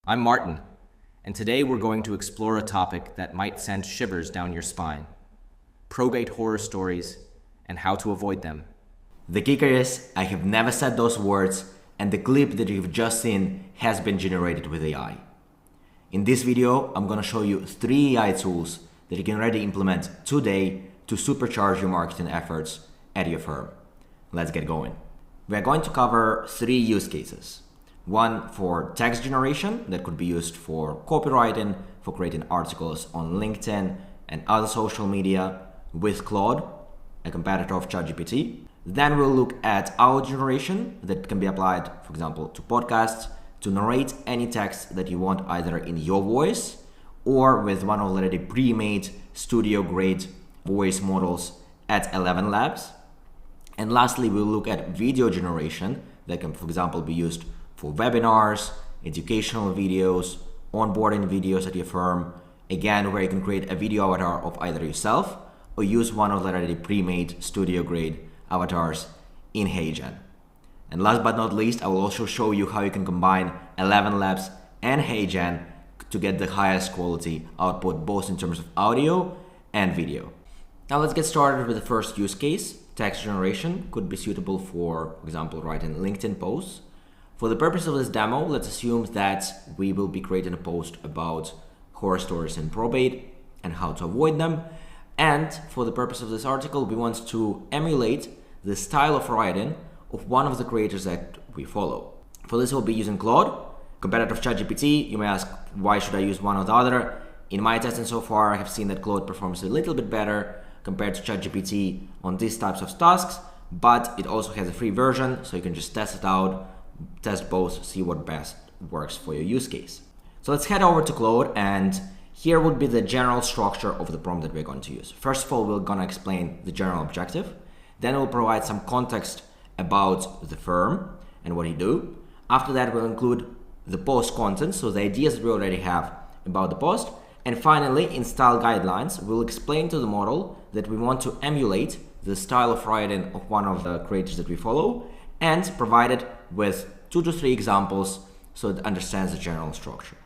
I'm Martin, and today we're going to explore a topic that might send shivers down your spine: probate horror stories and how to avoid them. The kicker is, I have never said those words, and the clip that you've just seen has been generated with AI. In this video, I'm gonna show you 3 AI tools that you can already implement today to supercharge your marketing efforts at your firm. Let's get going. We are going to cover 3 use cases. One for text generation that could be used for copywriting, for creating articles on LinkedIn and other social media with Claude, a competitor of ChatGPT. Then we'll look at audio generation that can be applied, for example, to podcasts, to narrate any text that you want either in your voice or with one of the already pre-made studio-grade voice models at ElevenLabs. And lastly, we'll look at video generation that can, for example, be used for webinars, educational videos, onboarding videos at your firm, again, where you can create a video avatar of either yourself or use one of the already pre-made studio-grade avatars in HeyGen. And last but not least, I will also show you how you can combine ElevenLabs and HeyGen to get the highest quality output, both in terms of audio and video. Now let's get started with the first use case. Text generation could be suitable for example, writing LinkedIn posts. For the purpose of this demo, let's assume that we will be creating a post about horror stories in probate and how to avoid them. And for the purpose of this article, we want to emulate the style of writing of one of the creators that we follow. For this, we'll be using Claude, competitor of ChatGPT. You may ask, why should I use one or the other? In my testing so far, I have seen that Claude performs a little bit better compared to ChatGPT on these types of tasks, but it also has a free version, so you can just test it out, test both, see what best works for your use case. So let's head over to Claude, and here would be the general structure of the prompt that we're going to use. First of all, we're going to explain the general objective. Then we'll provide some context about the firm and what you do. After that, we'll include the post content, so the ideas that we already have about the post. And finally, in style guidelines, we'll explain to the model that we want to emulate the style of writing of one of the creators that we follow and provide it with 2 to 3 examples so it understands the general structure.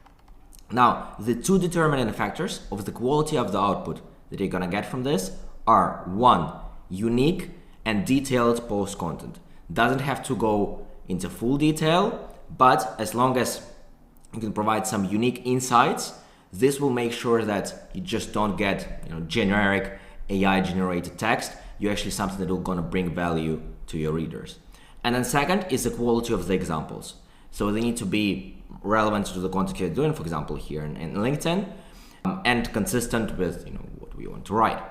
Now, the 2 determining factors of the quality of the output that you're gonna get from this are 1, unique and detailed post content. Doesn't have to go into full detail, but as long as you can provide some unique insights, this will make sure that you just don't get generic AI generated text. You actually something that will gonna bring value to your readers. And then second is the quality of the examples. So they need to be relevant to the content you're doing, for example, here in LinkedIn, and consistent with what we want to write.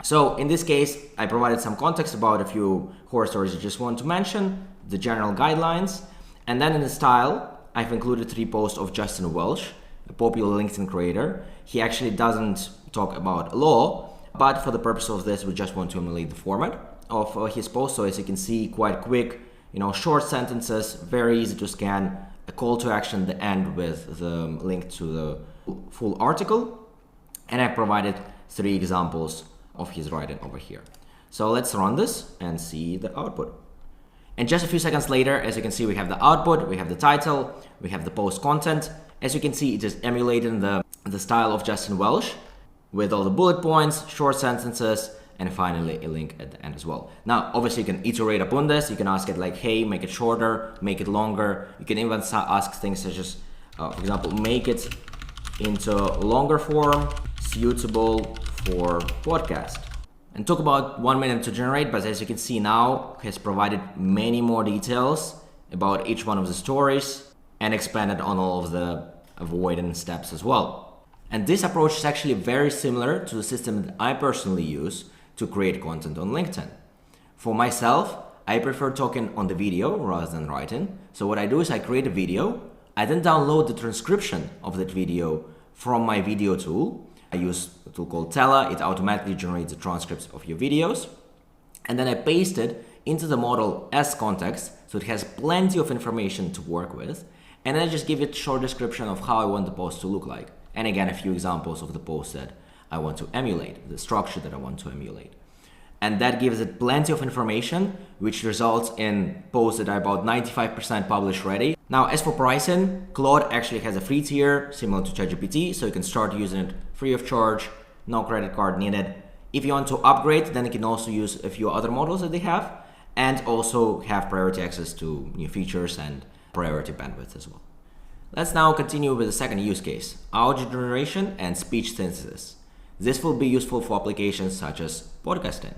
So in this case, I provided some context about a few horror stories I just want to mention, the general guidelines, and then in the style, I've included 3 posts of Justin Welsh, a popular LinkedIn creator. He actually doesn't talk about law, but for the purpose of this, we just want to emulate the format of his post. So as you can see, quite quick, short sentences, very easy to scan, a call to action at the end with the link to the full article. And I provided 3 examples of his writing over here. So let's run this and see the output. And just a few seconds later, as you can see, we have the output, we have the title, we have the post content. As you can see, it is emulating the style of Justin Welsh with all the bullet points, short sentences, and finally a link at the end as well. Now, obviously you can iterate upon this. You can ask it like, hey, make it shorter, make it longer. You can even ask things such as, for example, make it into longer form, suitable for podcast. And took about 1 minute to generate, but as you can see now, has provided many more details about each one of the stories and expanded on all of the avoidance steps as well. And this approach is actually very similar to the system that I personally use to create content on LinkedIn. For myself, I prefer talking on the video rather than writing. So what I do is I create a video, I then download the transcription of that video from my video tool. I use a tool called Tela. It automatically generates the transcripts of your videos. And then I paste it into the model as context, so it has plenty of information to work with. And then I just give it a short description of how I want the post to look like. And again, a few examples of the post that I want to emulate, the structure that I want to emulate. and that gives it plenty of information, which results in posts that are about 95% publish ready. Now, as for pricing, Claude actually has a free tier similar to ChatGPT, so you can start using it free of charge, no credit card needed. If you want to upgrade, then you can also use a few other models that they have, and also have priority access to new features and priority bandwidth as well. Let's now continue with the second use case, audio generation and speech synthesis. This will be useful for applications such as podcasting.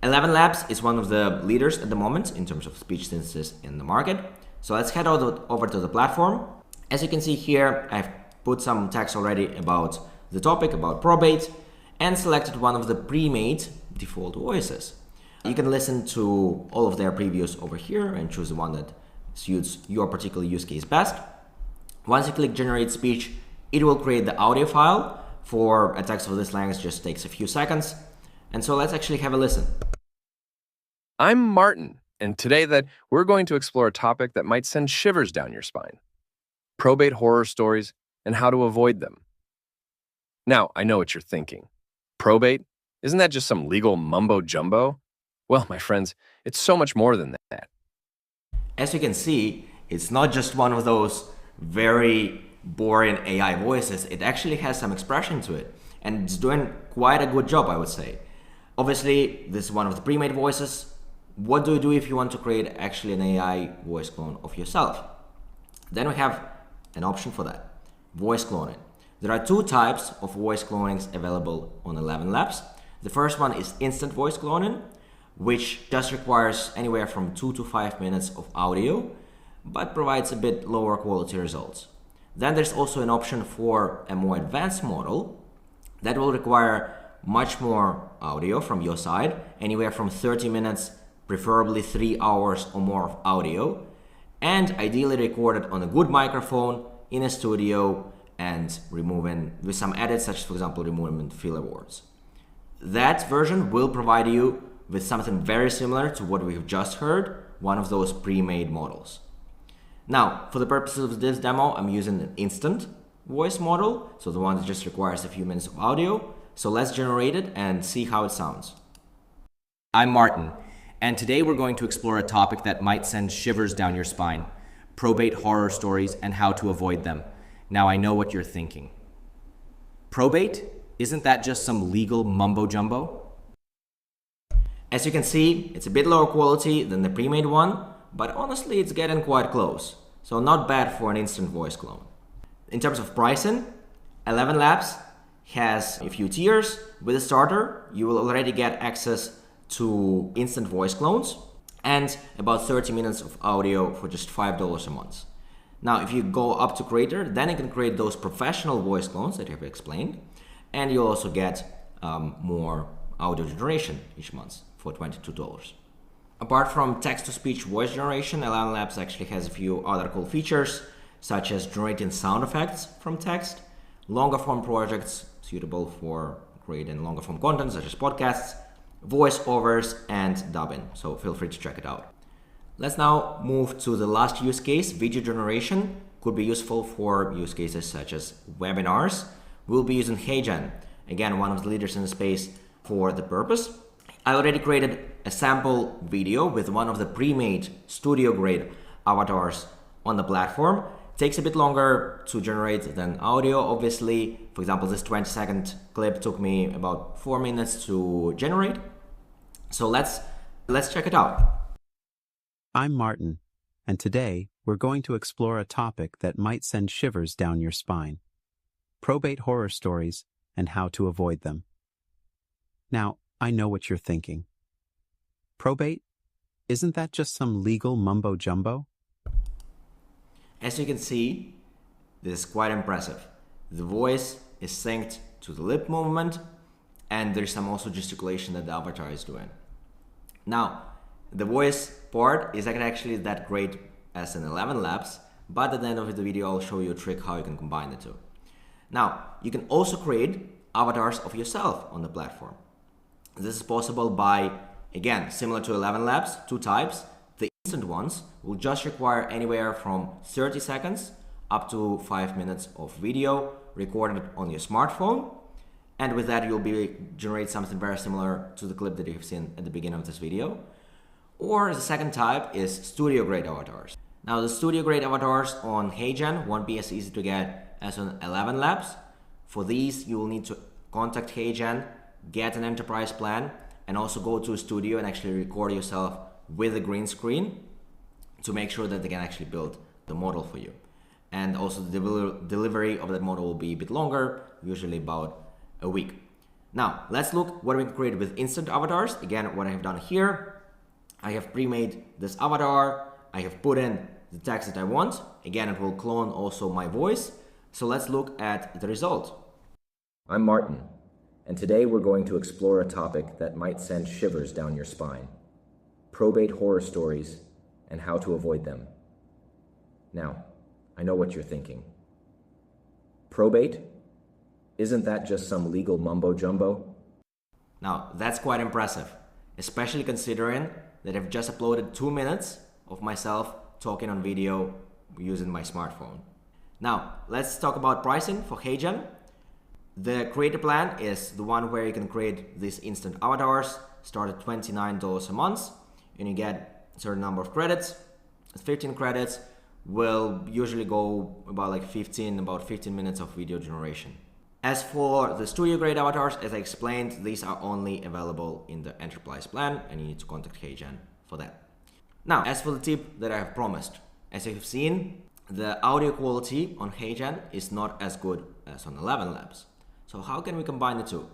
ElevenLabs is one of the leaders at the moment in terms of speech synthesis in the market. So let's head over to the platform. As you can see here, I've put some text already about the topic, about probate, and selected one of the pre-made default voices. You can listen to all of their previews over here and choose the one that suits your particular use case best. Once you click generate speech, it will create the audio file. For a text of this length, just takes a few seconds. And so let's actually have a listen. I'm Martin, and today we're going to explore a topic that might send shivers down your spine. Probate horror stories and how to avoid them. Now, I know what you're thinking. Probate? Isn't that just some legal mumbo-jumbo? Well, my friends, it's so much more than that. As you can see, it's not just one of those very boring AI voices. It actually has some expression to it, and it's doing quite a good job, I would say. Obviously, this is one of the pre-made voices. What do you do if you want to create actually an AI voice clone of yourself? Then we have an option for that, voice cloning. There are two types of voice clonings available on ElevenLabs. The first one is instant voice cloning, which just requires anywhere from 2 to 5 minutes of audio, but provides a bit lower quality results. Then there's also an option for a more advanced model that will require much more audio from your side, anywhere from 30 minutes, preferably 3 hours or more of audio, and ideally recorded on a good microphone in a studio and removing with some edits, such as, for example, removing filler words. That version will provide you with something very similar to what we've just heard, one of those pre-made models. Now, for the purposes of this demo, I'm using an instant voice model, so the one that just requires a few minutes of audio. So let's generate it and see how it sounds. I'm Martin, and today we're going to explore a topic that might send shivers down your spine, probate horror stories and how to avoid them. Now I know what you're thinking. Probate? Isn't that just some legal mumbo-jumbo? As you can see, it's a bit lower quality than the pre-made one, but honestly it's getting quite close, so not bad for an instant voice clone. In terms of pricing, ElevenLabs has a few tiers. With a starter, you will already get access to instant voice clones and about 30 minutes of audio for just $5 a month. Now, if you go up to creator, then you can create those professional voice clones that I've explained, and you'll also get more audio generation each month for $22. Apart from text-to-speech voice generation, ElevenLabs actually has a few other cool features, such as generating sound effects from text, longer-form projects suitable for creating longer-form content, such as podcasts, voiceovers, and dubbing, so feel free to check it out. Let's now move to the last use case. Video generation could be useful for use cases such as webinars. We'll be using HeyGen, again, one of the leaders in the space for the purpose. I already created a sample video with one of the pre-made studio-grade avatars on the platform. It takes a bit longer to generate than audio, obviously. For example, this 20-second clip took me about 4 minutes to generate. So let's check it out. I'm Martin, and today we're going to explore a topic that might send shivers down your spine: probate horror stories and how to avoid them. Now, I know what you're thinking. Probate? Isn't that just some legal mumbo-jumbo? As you can see, this is quite impressive. The voice is synced to the lip movement, and there's some also gesticulation that the avatar is doing. Now, the voice part isn't actually that great as in ElevenLabs, but at the end of the video I'll show you a trick how you can combine the two. Now, you can also create avatars of yourself on the platform. This is possible by, again, similar to ElevenLabs, two types. The instant ones will just require anywhere from 30 seconds up to 5 minutes of video recorded on your smartphone. And with that, you'll be generate something very similar to the clip that you've seen at the beginning of this video. Or the second type is studio grade avatars. Now the studio grade avatars on HeyGen won't be as easy to get as on ElevenLabs. For these, you will need to contact HeyGen, get an enterprise plan, and also go to a studio and actually record yourself with a green screen to make sure that they can actually build the model for you. And also the delivery of that model will be a bit longer, usually about a week. Now, let's look what we can create with instant avatars. Again, what I have done here, I have pre-made this avatar, I have put in the text that I want. Again, it will clone also my voice. So let's look at the result. I'm Martin, and today we're going to explore a topic that might send shivers down your spine: probate horror stories and how to avoid them. Now, I know what you're thinking. Probate? Isn't that just some legal mumbo-jumbo? Now, that's quite impressive, especially considering that I've just uploaded 2 minutes of myself talking on video using my smartphone. Now, let's talk about pricing for HeyGen. The creator plan is the one where you can create these instant avatars, start at $29 a month, and you get a certain number of credits. 15 credits will usually go about 15 minutes of video generation. As for the studio grade avatars, as I explained, these are only available in the enterprise plan, and you need to contact HeyGen for that. Now, as for the tip that I have promised, as you have seen, the audio quality on HeyGen is not as good as on ElevenLabs. So how can we combine the two?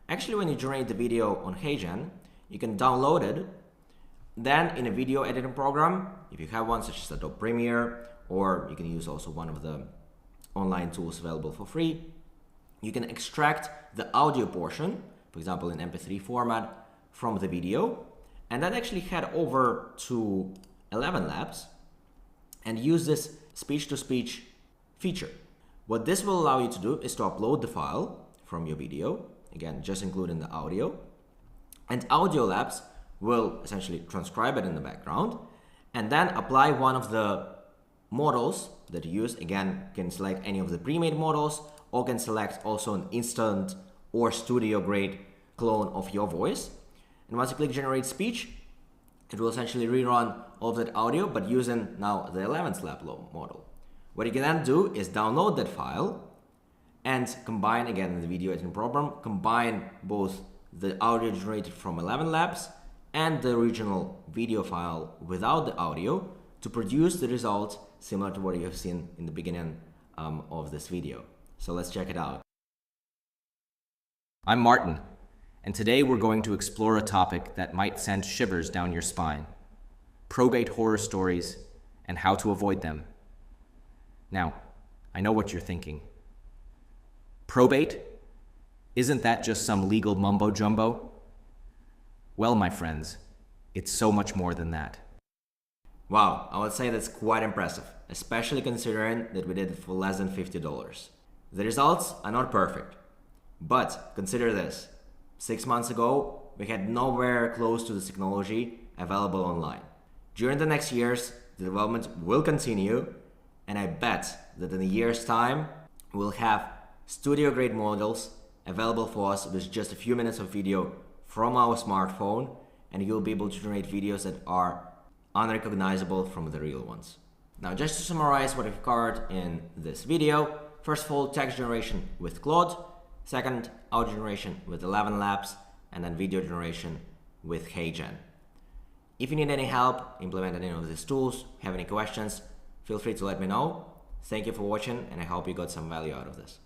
Actually, when you generate the video on HeyGen, you can download it. Then in a video editing program, if you have one such as Adobe Premiere, or you can use also one of the online tools available for free, you can extract the audio portion, for example in MP3 format, from the video, and then actually head over to ElevenLabs and use this speech-to-speech feature. What this will allow you to do is to upload the file from your video, again just including the audio, and ElevenLabs will essentially transcribe it in the background and then apply one of the models that you use. Again, you can select any of the pre-made models, or can select also an instant or studio grade clone of your voice. And once you click generate speech, it will essentially rerun all of that audio, but using now the ElevenLabs model. What you can then do is download that file and combine, again in the video editing program, combine both the audio generated from ElevenLabs and the original video file without the audio to produce the result similar to what you have seen in the beginning of this video. So let's check it out. I'm Martin, and today we're going to explore a topic that might send shivers down your spine: probate horror stories and how to avoid them. Now, I know what you're thinking. Probate? Isn't that just some legal mumbo-jumbo? Well, my friends, it's so much more than that. Wow, I would say that's quite impressive, especially considering that we did it for less than $50. The results are not perfect, but consider this. 6 months ago, we had nowhere close to this technology available online. During the next years, the development will continue, and I bet that in a year's time, we'll have studio-grade models available for us with just a few minutes of video from our smartphone, and you'll be able to generate videos that are unrecognizable from the real ones. Now, just to summarize what I've covered in this video, first of all, text generation with Claude, second, audio generation with ElevenLabs, and then video generation with HeyGen. If you need any help implementing any of these tools, have any questions, feel free to let me know. Thank you for watching, and I hope you got some value out of this.